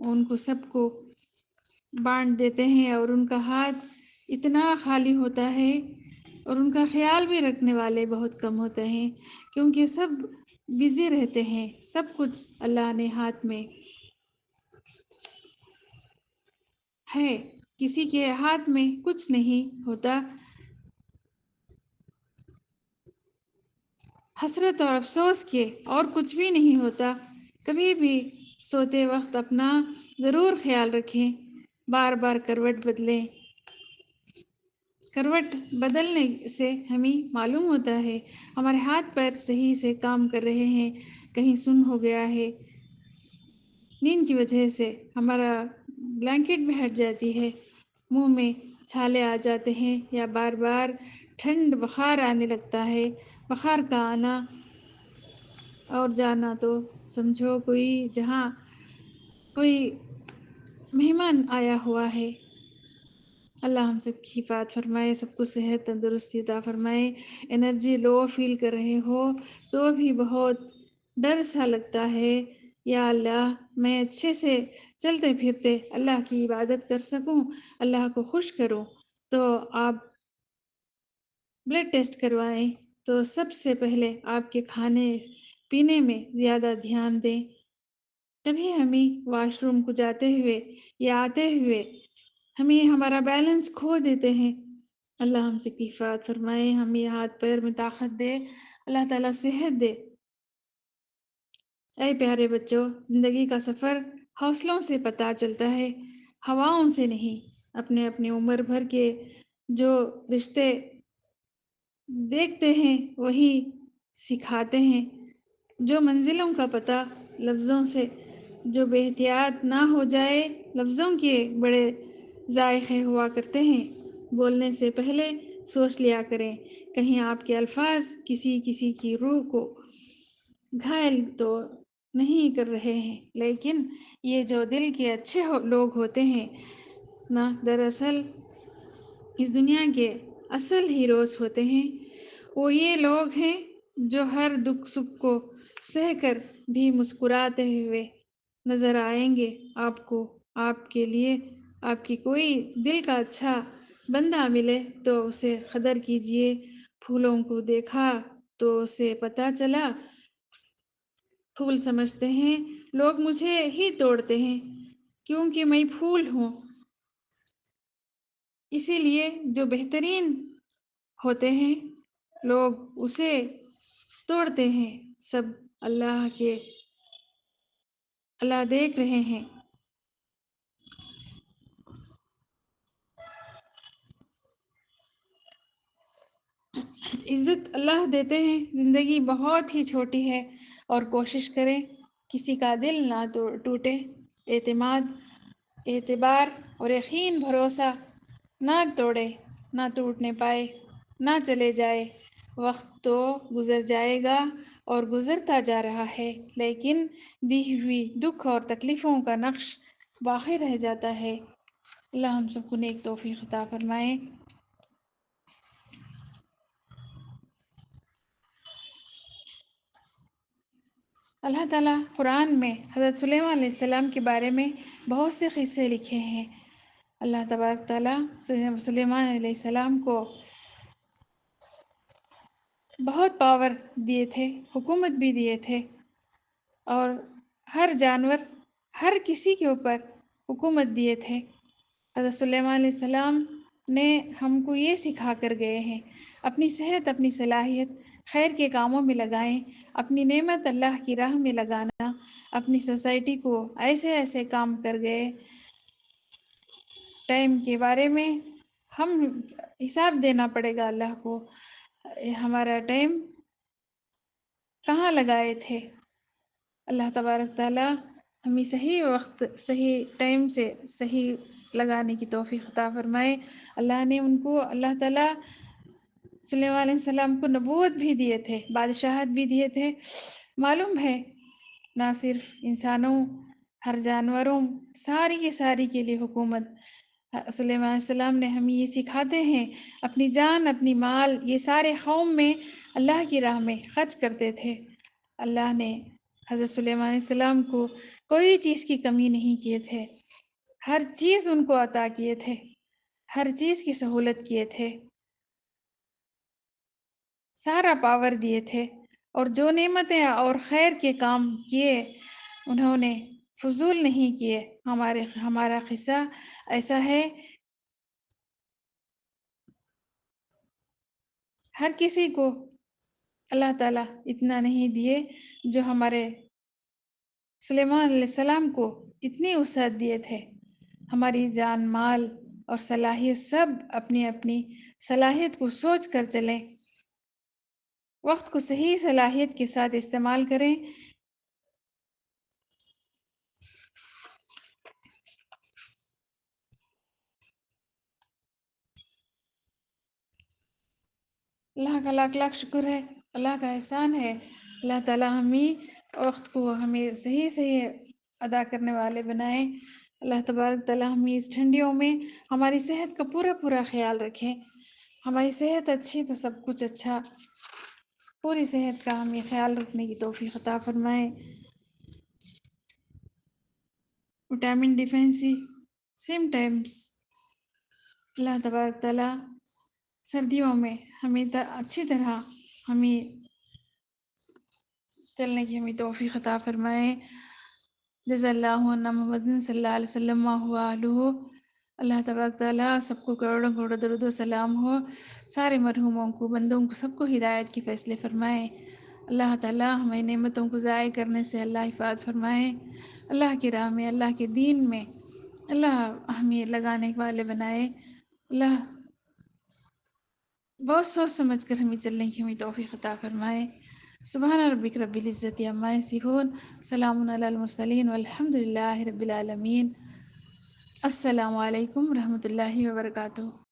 ان کو سب کو بانٹ دیتے ہیں، اور ان کا ہاتھ اتنا خالی ہوتا ہے، اور ان کا خیال بھی رکھنے والے بہت کم ہوتے ہیں، کیونکہ سب بزی رہتے ہیں۔ سب کچھ اللہ نے ہاتھ میں ہے، کسی کے ہاتھ میں کچھ نہیں ہوتا۔ حسرت اور افسوس کے اور کچھ بھی نہیں ہوتا۔ کبھی بھی سوتے وقت اپنا ضرور خیال رکھیں، بار بار کروٹ بدلیں۔ کروٹ بدلنے سے ہمیں معلوم ہوتا ہے ہمارے ہاتھ پیر صحیح سے کام کر رہے ہیں، کہیں سن ہو گیا ہے۔ نیند کی وجہ سے ہمارا بلینکٹ بھی ہٹ جاتی ہے، منہ میں چھالے آ جاتے ہیں، یا بار بار ٹھنڈ بخار آنے لگتا ہے۔ بخار کا آنا اور جانا تو سمجھو جہاں کوئی مہمان آیا ہوا ہے۔ اللہ ہم سب کی حفاظت فرمائے، سب کو صحت تندرستی عطا فرمائے۔ انرجی لو فیل کر رہے ہو تو بھی بہت ڈر سا لگتا ہے، یا اللہ میں اچھے سے چلتے پھرتے اللہ کی عبادت کر سکوں، اللہ کو خوش کروں، تو آپ بلڈ ٹیسٹ کروائیں۔ تو سب سے پہلے آپ کے کھانے پینے میں زیادہ دھیان دیں۔ تبھی ہمیں واش روم کو جاتے ہوئے یا آتے ہوئے ہمیں ہمارا بیلنس کھو دیتے ہیں۔ اللہ ہم سے حفاظت فرمائے، ہمیں ہاتھ پیر میں طاقت دے، اللہ تعالیٰ صحت دے۔ اے پیارے بچوں، زندگی کا سفر حوصلوں سے پتہ چلتا ہے، ہواؤں سے نہیں۔ اپنے اپنے عمر بھر کے جو رشتے دیکھتے ہیں وہی سکھاتے ہیں۔ جو منزلوں کا پتہ لفظوں سے جو بے احتیاط نہ ہو جائے، لفظوں کے بڑے ذائقے ہوا کرتے ہیں، بولنے سے پہلے سوچ لیا کریں، کہیں آپ کے الفاظ کسی کی روح کو گھائل تو نہیں کر رہے ہیں۔ لیکن یہ جو دل کے اچھے لوگ ہوتے ہیں نا، دراصل اس دنیا کے اصل ہیروز ہوتے ہیں۔ وہ یہ لوگ ہیں جو ہر دکھ سکھ کو سہ کر بھی مسکراتے ہوئے نظر آئیں گے آپ کو۔ آپ کے لیے آپ کی کوئی دل کا اچھا بندہ ملے تو اسے قدر کیجیے۔ پھولوں کو دیکھا تو اسے پتہ چلا، پھول سمجھتے ہیں لوگ مجھے ہی توڑتے ہیں، کیونکہ میں پھول ہوں۔ اسی لیے جو بہترین ہوتے ہیں لوگ اسے توڑتے ہیں۔ سب اللہ دیکھ رہے ہیں۔ عزت اللہ دیتے ہیں۔ زندگی بہت ہی چھوٹی ہے، اور کوشش کریں کسی کا دل نہ ٹوٹے۔ اعتماد، اعتبار اور یقین بھروسہ نہ توڑے، نہ ٹوٹنے پائے، نہ چلے جائے۔ وقت تو گزر جائے گا اور گزرتا جا رہا ہے، لیکن دی ہوئی دکھ اور تکلیفوں کا نقش باقی رہ جاتا ہے۔ اللہ ہم سب کو نیک توفیق عطا فرمائے۔ اللہ تعالیٰ قرآن میں حضرت سلیمان علیہ السلام کے بارے میں بہت سے قصے لکھے ہیں۔ اللہ تبارک تعالیٰ سلیمان علیہ السلام کو بہت پاور دیے تھے، حکومت بھی دیے تھے، اور ہر جانور، ہر کسی کے اوپر حکومت دیے تھے۔ حضرت سلیمان علیہ السلام نے ہم کو یہ سکھا کر گئے ہیں، اپنی صحت، اپنی صلاحیت خیر کے کاموں میں لگائیں، اپنی نعمت اللہ کی راہ میں لگانا، اپنی سوسائٹی کو ایسے کام کر گئے۔ ٹائم کے بارے میں ہم حساب دینا پڑے گا اللہ کو، ہمارا ٹائم کہاں لگائے تھے۔ اللہ تبارک تعالیٰ ہمیں صحیح وقت، صحیح ٹائم سے صحیح لگانے کی توفیق عطا فرمائے۔ اللہ تعالیٰ سلیمان علیہ السلام کو نبوت بھی دیے تھے، بادشاہت بھی دیے تھے۔ معلوم ہے نہ صرف انسانوں، ہر جانوروں، ساری کے لیے حکومت۔ سلیمان علیہ السلام نے ہمیں یہ سکھاتے ہیں، اپنی جان، اپنی مال، یہ سارے قوم میں اللہ کی راہ میں خرچ کرتے تھے۔ اللہ نے حضرت سلیمان علیہ السلام کو کوئی چیز کی کمی نہیں کیے تھے، ہر چیز ان کو عطا کیے تھے، ہر چیز کی سہولت کیے تھے، سارا پاور دیے تھے، اور جو نعمتیں اور خیر کے کام کیے انہوں نے فضول نہیں کیے۔ ہمارا قصہ ایسا ہے، ہر کسی کو اللہ تعالیٰ اتنا نہیں دیے جو ہمارے سلیمان علیہ السلام کو اتنی وسعت دیے تھے۔ ہماری جان مال اور صلاحیت سب اپنی اپنی صلاحیت کو سوچ کر چلیں، وقت کو صحیح صلاحیت کے ساتھ استعمال کریں۔ اللہ کا لاکھ لاکھ شکر ہے، اللہ کا احسان ہے، اللہ تعالیٰ وقت کو ہمیں صحیح صحیح ادا کرنے والے بنائیں۔ اللہ تبارک تعالیٰ ہمیں اس ٹھنڈیوں میں ہماری صحت کا پورا پورا خیال رکھیں۔ ہماری صحت اچھی تو سب کچھ اچھا، پوری صحت کا ہمیں خیال رکھنے کی توفیق عطا فرمائیں۔ وٹامن ڈیفینسی سمٹمس، اللہ تبارک تعالیٰ سردیوں میں ہمیں اچھی طرح ہمیں چلنے کی ہمیں توفیق عطا فرمائے۔ جزا اللہ عنا محمد صلی اللہ علیہ وسلم ہوا اللہ تبارک تعالیٰ سب کو کروڑوں کروڑوں درود و سلام ہو، سارے مرحوموں کو، بندوں کو، سب کو ہدایت کے فیصلے فرمائے۔ اللہ تعالیٰ ہمیں نعمتوں کو ضائع کرنے سے اللہ حفاظت فرمائے، اللہ کی راہ میں، اللہ کے دین میں اللہ ہمیں لگانے والے بنائے۔ اللہ بہت سوچ سمجھ کر ہمیں چلنے کی ہمیں توفیق عطا فرمائے۔ سبحان ربک رب العزت عما یصفون، سلام علی المرسلین والحمد للہ رب العالمین۔ السلام علیکم ورحمۃ اللہ وبرکاتہ۔